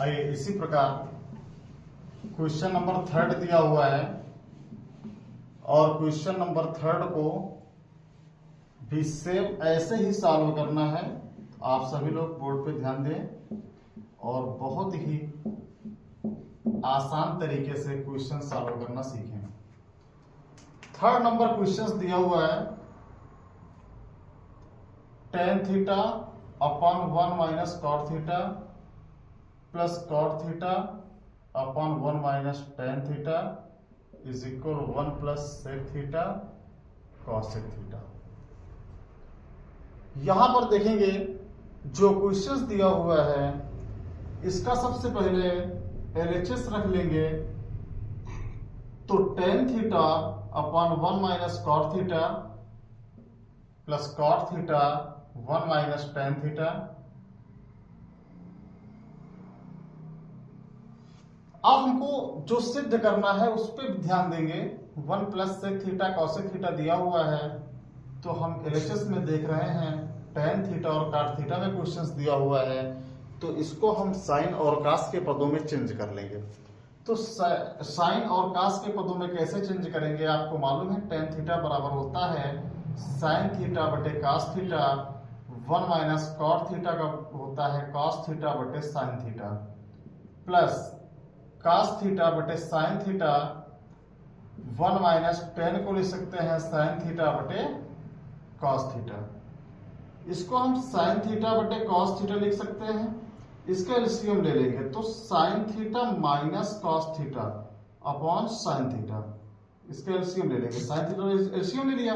आइए इसी प्रकार क्वेश्चन नंबर 3 दिया हुआ है और क्वेश्चन नंबर 3 को भी सेम ऐसे ही सॉल्व करना है। आप सभी लोग बोर्ड पे ध्यान दें और बहुत ही आसान तरीके से क्वेश्चन सॉल्व करना सीखें। 3 नंबर क्वेश्चन दिया हुआ है tan theta upon 1 minus cot theta plus cot theta upon 1 minus tan theta is equal 1 plus sec theta cosec theta. यहां पर देखेंगे जो क्वेश्चन दिया हुआ है इसका सबसे पहले LHS रख लेंगे तो tan theta upon 1 minus cot theta plus cot theta 1 minus tan theta. अब हमको जो सिद्ध करना है उस पर ध्यान देंगे। 1 plus sec theta cosec theta दिया हुआ है तो हम LHS में देख रहे हैं tan थीटा और cot थीटा में क्वेश्चंस दिया हुआ है तो इसको हम साइन और कास के पदों में चेंज कर लेंगे। तो साइन और कास के पदों में कैसे चेंज करेंगे आपको मालूम है। tan थीटा बराबर होता है साइन थीटा बटे cos theta 1 minus cot theta का होता है कॉस थीटा बटे sine theta plus cos theta बटे साइन थीटा 1 माइनस tan को लिख सकते हैं साइन थीटा बटे कॉस थीटा। इसको हम साइन थीटा बटे कॉस थीटा लिख सकते हैं। इसका एलसीएम ले लेंगे तो sine theta minus cos theta upon sine theta. इसका एलसीएम ले लेंगे। साइन थीटा एलसीएम ले लिया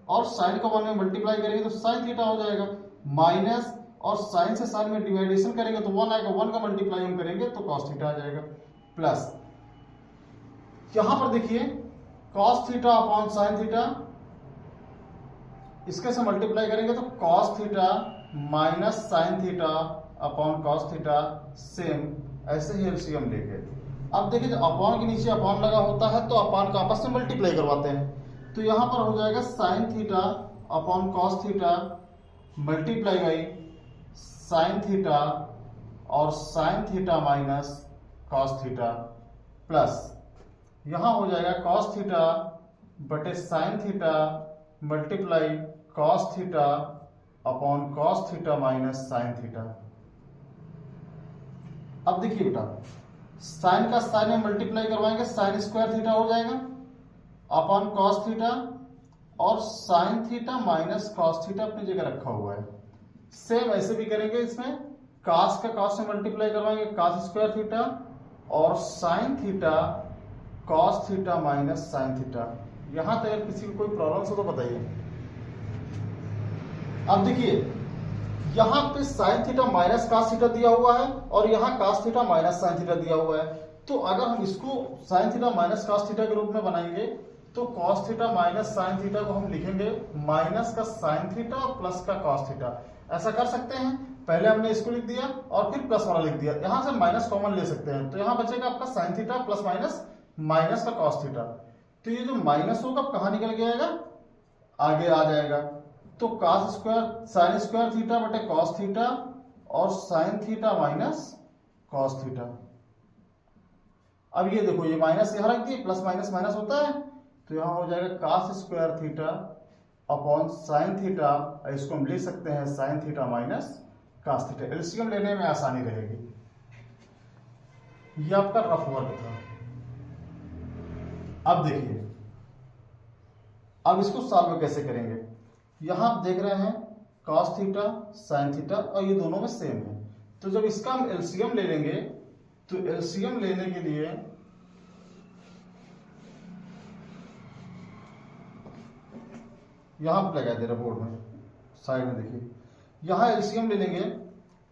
और साइन को 1 में मल्टीप्लाई करेंगे तो साइन थीटा हो जाएगा माइनस और साइन से साइन में डिवाइडेशन करेंगे तो 1 आएगा। 1 का मल्टीप्लाई हम करेंगे तो कॉस थीटा आ जाएगा प्लस यहां पर देखिए cos theta upon sine theta इसके से मल्टीप्लाई करेंगे तो cos theta minus sine theta upon cos theta same ऐसे ही एलसीएम लेंगे। अब देखिए जो अपॉन के नीचे अपॉन लगा होता है तो अपॉन का आपस में मल्टीप्लाई करवाते हैं तो यहां पर हो जाएगा sine theta upon cos theta multiply by sine theta और sine theta minus cos theta plus यहां हो जाएगा कॉस थीटा बटे sine theta multiply cos theta upon cos theta minus sine theta. अब देखिए बेटा साइन का साइन में मल्टीप्लाई करवाएंगे साइन स्क्वायर थीटा हो जाएगा अपॉन कॉस थीटा और sine theta minus cos theta अपनी जगह रखा हुआ है। सेम ऐसे भी करेंगे इसमें कॉस का कॉस से मल्टीप्लाई करवाएंगे कॉस स्क्वायर थीटा और sine theta cos theta minus sine theta. यहां तक अगर किसी को कोई प्रॉब्लम हो तो बताइए। अब देखिए यहां पे sign theta minus cos theta दिया हुआ है और यहां cos theta minus sine theta दिया हुआ है तो अगर हम इसको sign theta minus cos theta के रूप में बनाएंगे तो cos theta minus sine theta को हम लिखेंगे माइनस का साइन थीटा और प्लस का कॉस थीटा। ऐसा कर सकते हैं पहले हमने इसको लिख दिया और फिर प्लस वाला लिख दिया। यहां से माइनस कॉमन ले सकते हैं तो यहां बचेगा आपका sign theta plus minus minus का कॉस थीटा। तो ये जो माइनस होगा कहां निकल के आएगा आगे आ जाएगा तो cos square sine square theta बटे कॉस थीटा और sine theta minus cos theta. अब ये देखो ये माइनस यहां रख दिए प्लस माइनस माइनस होता है तो यहां हो जाएगा cos square theta upon sine theta. इसको हम लिख सकते हैं sine theta minus cos theta. LCM लेने में आसानी रहेगी। ये आपका रफ वर्क था। अब देखिए अब इसको सॉल्व कैसे करेंगे। यहां आप देख रहे हैं cos थीटा sin थीटा और ये दोनों में सेम है तो जब इसका हम एलसीएम ले लेंगे तो एलसीएम लेने के लिए यहां पर लगा दे रहा बोर्ड में साइड में देखिए यहां एलसीएम ले लेंगे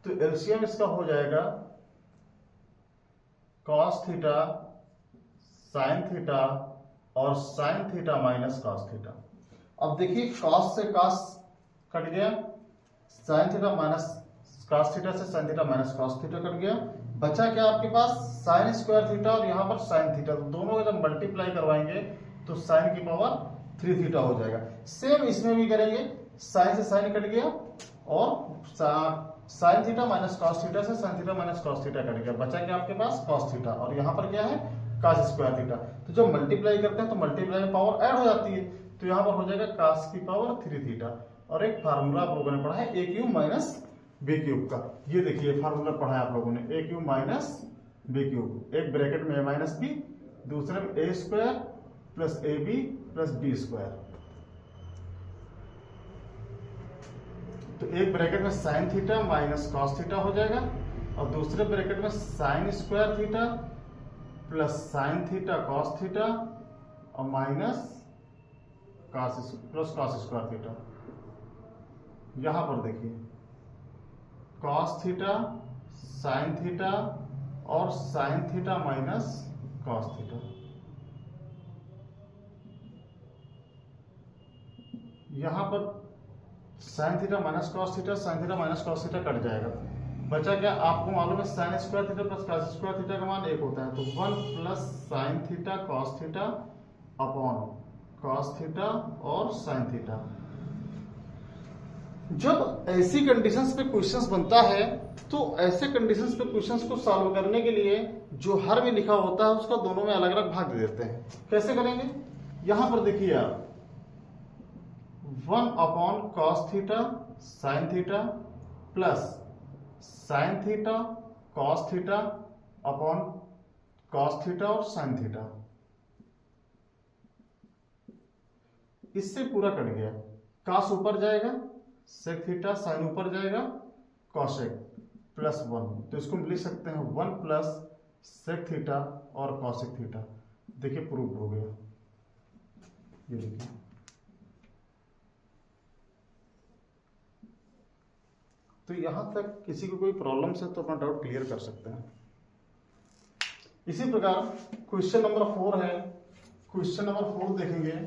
तो एलसीएम इसका हो जाएगा cos थीटा sin थीटा और sin theta minus cos theta. अब देखिए cos से cos कट गया sin theta minus cos theta से sin theta minus cos theta कट गया। बचा क्या आपके पास sin स्क्वायर थीटा और यहाँ पर sin थीटा। तो दोनों को जब मल्टीप्लाई करवाएंगे तो sin की पावर 3 थीटा हो जाएगा। सेम इसमें भी करेंगे sin से sin कट गया और sine theta minus cos theta से sine theta minus cos theta कट गया, बचा क्या आपके पास कॉस थीटा, और यहाँ पर क्या है कॉस स्क्वायर थीटा। तो जब मल्टीप्लाई करते हैं तो मल्टीप्लाई में पावर ऐड हो जाती है, तो यहाँ पर हो जाएगा कॉस की पावर 3 थीटा। और एक फार्मूला आप लोगों ने पढ़ा है a cube minus b cube का, ये देखिए फार्मूला पढ़ा है आप लोगों ने, a cube minus b cube, एक ब्रैकेट में ए माइनस बी, दूसरे में a square plus a b plus b square. तो एक ब्रैकेट में sine theta minus cos theta हो जाएगा, और दूसरे ब्रैकेट में sine square theta plus sine theta cos theta और minus cos plus cos square theta. यहां पर देखिए कॉस थीटा साइन थीटा और sine theta minus cos theta. यहां पर sign theta minus cos theta, sign theta minus cos theta cut जाएगा, बचा क्या आपको मालूम है sign square theta plus cos square theta का मान 1 होता है, तो 1 plus sine theta cos theta upon cos theta और साइन थीटा। जब ऐसी कंडीशंस पे क्वेश्चंस बनता है तो ऐसे कंडीशंस पे क्वेश्चंस को सॉल्व करने के लिए जो हर में लिखा होता है उसका दोनों में अलग अलग भाग दे देते हैं। कैसे करेंगे, यहां पर देखिए आप 1 upon cos theta sine theta plus sine theta cos theta upon cos theta और साइन थीटा, इससे पूरा कट गया। कॉस ऊपर जाएगा, सेक थीटा, साइन ऊपर जाएगा, कॉसेक प्लस 1, तो इसको हम लिख सकते हैं 1 प्लस सेक थीटा और कॉसेक थीटा। देखिए प्रूव हो गया, ये देखिए। तो यहां तक किसी को कोई प्रॉब्लम है तो अपना डाउट क्लियर कर सकते हैं। इसी प्रकार क्वेश्चन नंबर 4 है, क्वेश्चन नंबर 4 देखेंगे।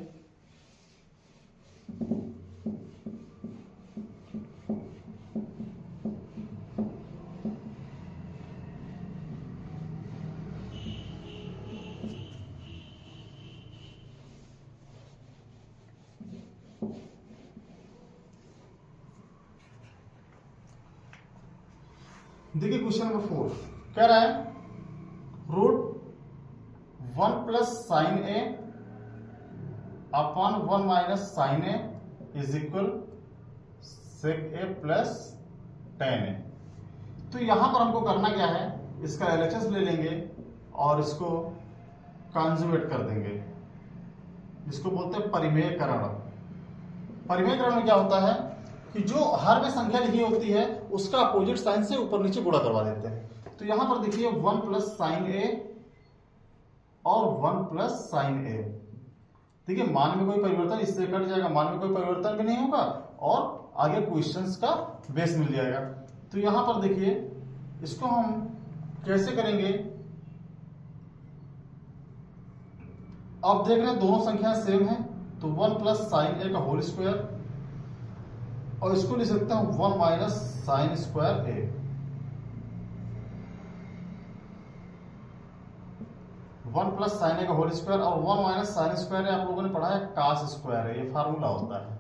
देखिए क्वेश्चन नंबर 4 कह रहा है root 1 plus sine a upon 1 minus sine a is equal sec a plus tan a. तो यहां पर हमको करना क्या है, इसका एलएचएस ले लेंगे और इसको कॉन्जुगेट कर देंगे, इसको बोलते हैं परिमेयकरण। परिमेयकरण में क्या होता है कि जो हर में संख्या लिखी होती है उसका अपोजिट साइन से ऊपर नीचे गुणा करवा देते हैं। तो यहां पर देखिए 1 प्लस साइन ए और 1 प्लस साइन ए, देखिए मान में कोई परिवर्तन, इससे कट जाएगा, मान में कोई परिवर्तन भी नहीं होगा और आगे क्वेश्चंस का बेस मिल जाएगा। तो यहां पर देखिए इसको हम कैसे करेंगे, अब देख रहे हैं दोनों संख्या सेम है, तो 1 प्लस साइन ए का होल स्क्वायर, और इसको लिख सकते हैं 1 माइनस साइन स्क्वायर ए। 1 प्लस साइन ए का होल स्क्वायर और 1 माइनस साइन स्क्वायर ए आप लोगों ने पढ़ा है कॉस स्क्वायर है, ये फार्मूला होता है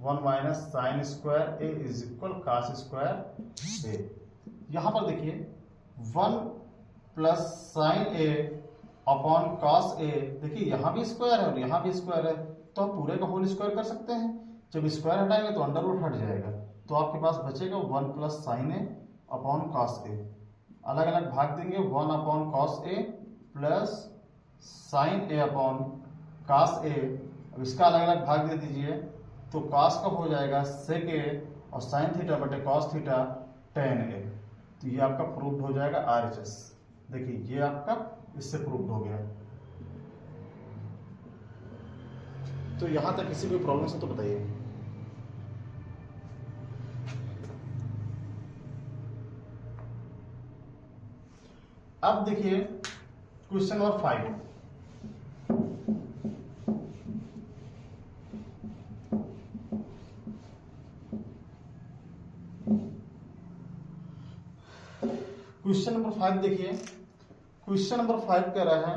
1 minus sine square a is equal cos square a. यहां पर देखिए 1 plus sine a upon cos a, देखिए यहां भी स्क्वायर है और यहां भी स्क्वायर है, तो हम पूरे का होल स्क्वायर कर सकते हैं। जब स्क्वायर हटाएंगे तो अंडर रूट हट जाएगा, तो आपके पास बचेगा 1 plus sine a upon cos ए। अलग अलग भाग देंगे, 1 upon cos A plus sine a upon cos ए। अब इसका अलग अलग भाग दे दीजिए, तो कॉस का हो जाएगा सेक ए और साइन थीटा बटे कॉस थीटा टेन ए। तो ये आपका प्रूव्ड हो जाएगा आरएचएस। देखिए ये आपका इससे प्रूव्ड हो गया। तो यहां तक किसी भी प्रॉब्लम से तो बताइए। अब देखिए क्वेश्चन नंबर 5, क्वेश्चन नंबर 5 देखिए, क्वेश्चन नंबर 5 कह रहा है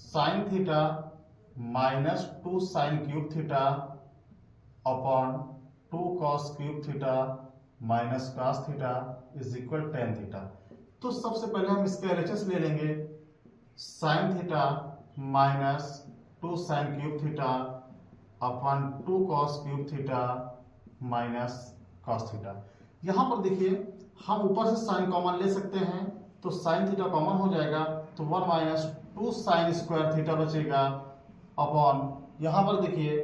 sine theta minus 2 sine cube theta upon 2 cos cube theta minus cos theta is equal tan theta. तो सबसे पहले हम इसका एलएचएस ले लेंगे, sin theta minus 2 sin cube theta upon 2 cos cube theta minus cos theta. यहां पर देखिए हम ऊपर से sin कॉमन ले सकते हैं, तो sin थीटा कॉमन हो जाएगा, तो 1 माइनस 2 sin स्क्वायर थीटा बचेगा अपॉन यहां पर देखिए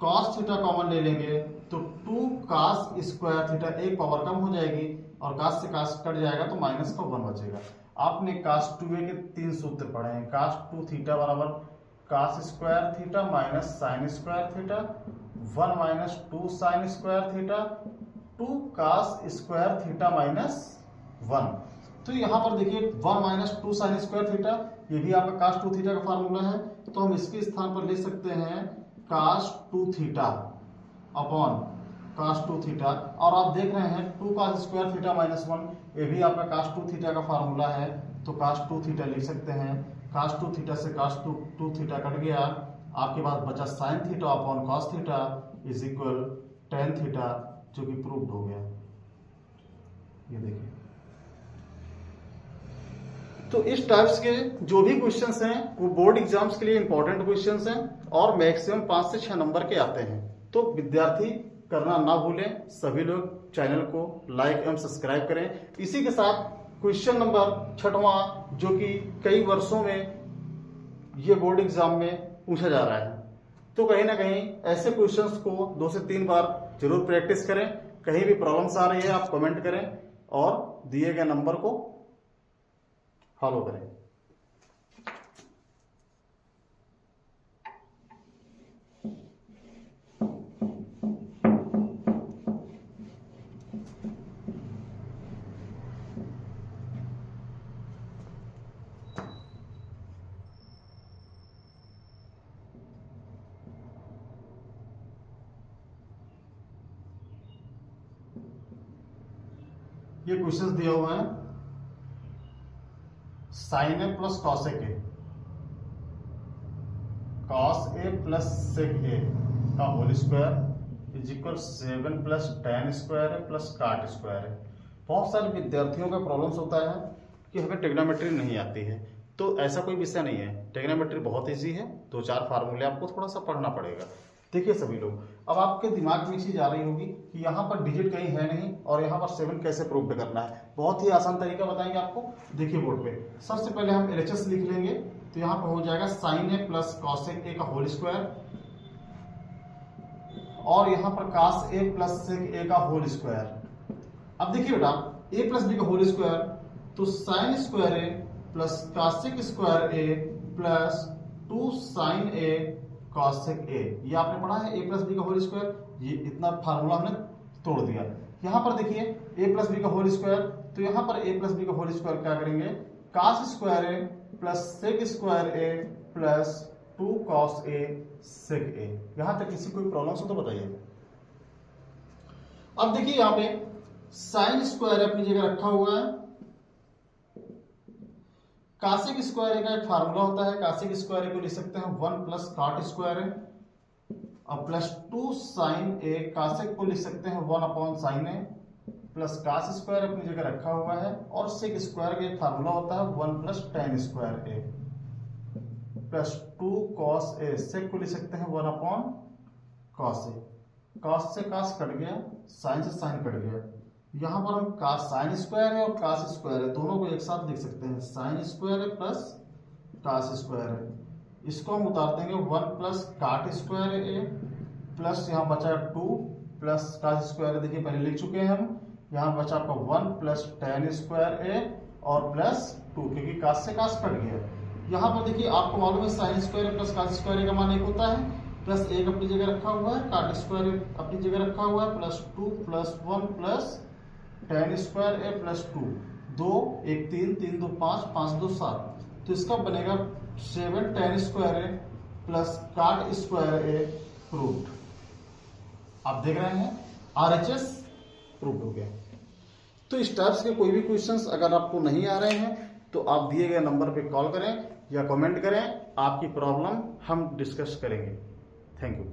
cos थीटा कॉमन ले लेंगे तो 2 cos स्क्वायर थीटा, एक पावर कम हो जाएगी और cos से cos कट जाएगा तो माइनस का 1 बचेगा। आपने cos 2a के 3 सूत्र पढ़े हैं, cos 2 थीटा बराबर cos square theta minus sin square theta, 1 minus 2 sin square theta, 2 cos square theta minus 1। तो यहाँ पर देखिए 1 माइनस 2 sin स्क्वायर थीटा, ये भी आपका cos 2 थीटा का फार्मूला है, तो हम इसके स्थान पर ले सकते हैं cos 2 theta upon cos 2 theta, और आप देख रहे हैं 2 cos स्क्वायर थीटा माइनस 1, ये भी आपका cos 2 थीटा का फार्मूला है, तो cos 2 थीटा लिख सकते हैं। cos 2 थीटा से cos 2 थीटा कट गया, आपके पास बचा sin theta upon cos theta is equal tan theta, जो कि प्रूव्ड हो गया। ये देखिए, तो इस टाइप्स के जो भी क्वेश्चंस हैं वो बोर्ड एग्जाम्स के लिए इंपॉर्टेंट क्वेश्चंस हैं और मैक्सिमम 5 से 6 नंबर के आते हैं। तो विद्यार्थी करना ना भूलें, सभी लोग चैनल को लाइक एवं सब्सक्राइब करें। इसी के साथ क्वेश्चन नंबर 6वां, जो कि कई वर्षों में ये बोर्ड एग्जाम में पूछा जा रहा है, तो कहीं ना कहीं ऐसे क्वेश्चंस को 2 से 3 बार जरूर प्रैक्टिस करें। कहीं भी प्रॉब्लम्स आ रही है आप कमेंट करें और दिए गए नंबर को फॉलो करें। ये क्वेश्चंस दिया हुआ है, sine A plus cos A, cos A plus sec A का whole square is equal 7 plus tan square है प्लस काट स्क्वायर है। बहुत सारे विद्यार्थियों का प्रॉब्लम्स होता है कि हमें ट्रिग्नोमेट्री नहीं आती है, तो ऐसा कोई विषय नहीं है, ट्रिग्नोमेट्री बहुत ईजी है, 2-4 फार्मूले आपको थोड़ा सा पढ़ना पड़ेगा। देखिए सभी लोग, अब आपके दिमाग में चीज आ रही होगी कि यहाँ पर डिजिट कहीं है नहीं और यहाँ पर 7 कैसे प्रूव करना है। बहुत ही आसान तरीका बताएंगे आपको, देखिए बोर्ड पे। सबसे पहले हम एलएचएस लिख लेंगे, तो यहाँ पर हो जाएगा sine A plus cosec A का होल स्क्वायर और यहाँ पर cos A plus sec A का होल स्क्वायर। अब देखिए बेटा, a प्लस बी का होल स्क्वायर, तो sine square A plus cosec square A plus 2 sine A cosec A, ये आपने पढ़ा है a प्लस बी का होल स्क्वायर। ये इतना फार्मूला हमने तोड़ दिया। यहाँ पर देखिए a प्लस बी का होल स्क्वायर, तो यहाँ पर a प्लस बी का होल स्क्वायर क्या करेंगे, cos स्क्वायर ए प्लस सेक स्क्वायर ए प्लस 2 cos ए सेक ए। यहां तक किसी कोई प्रॉब्लम हो तो बताइए। अब देखिए यहाँ पे साइन स्क्वायर अपनी जगह रखा हुआ है, कासेक स्क्वायर का एक फार्मूला होता है, कासेक स्क्वायर को लिख सकते हैं 1 प्लस काट स्क्वायर है और प्लस 2 साइन ए, कासेक को लिख सकते हैं 1 upon sine A plus cos square अपनी जगह रखा हुआ है और सेक स्क्वायर का एक फार्मूला होता है 1 प्लस tan स्क्वायर ए प्लस 2 cos ए, सेक को लिख सकते हैं 1 अपॉन cos ए। cos से cos कट गया, साइन से साइन कट गया, यहाँ पर हम cos साइन स्क्वायर है और cos स्क्वायर है, दोनों को एक साथ लिख सकते हैं, साइन स्क्वायर है प्लस cos स्क्वायर है। इसको हम उतार देंगे 1 प्लस काट स्क्वायर है ए प्लस यहाँ बचा 2 प्लस cos स्क्वायर, देखिए पहले लिख चुके हैं हम। यहाँ बचा आपका 1 प्लस tan स्क्वायर ए और प्लस 2, क्योंकि cos से cos कट गया। यहाँ पर देखिए आपको मालूम है sine square plus cos square का मान एक होता है, प्लस एक अपनी जगह रखा हुआ है, काट स्क्वायर अपनी जगह रखा हुआ है, plus 2 plus 1 plus tan square ए प्लस 2, 2 1 3 3 2 5 5 2 7, तो इसका बनेगा 7 tan स्क्वायर ए प्लस काट स्क्वायर ए प्रूव्ड। आप देख रहे हैं RHS प्रूव्ड हो गया। तो इस टाइप्स के कोई भी क्वेश्चंस अगर आपको नहीं आ रहे हैं तो आप दिए गए नंबर पे कॉल करें या कमेंट करें, आपकी प्रॉब्लम हम डिस्कस करेंगे। Thank you.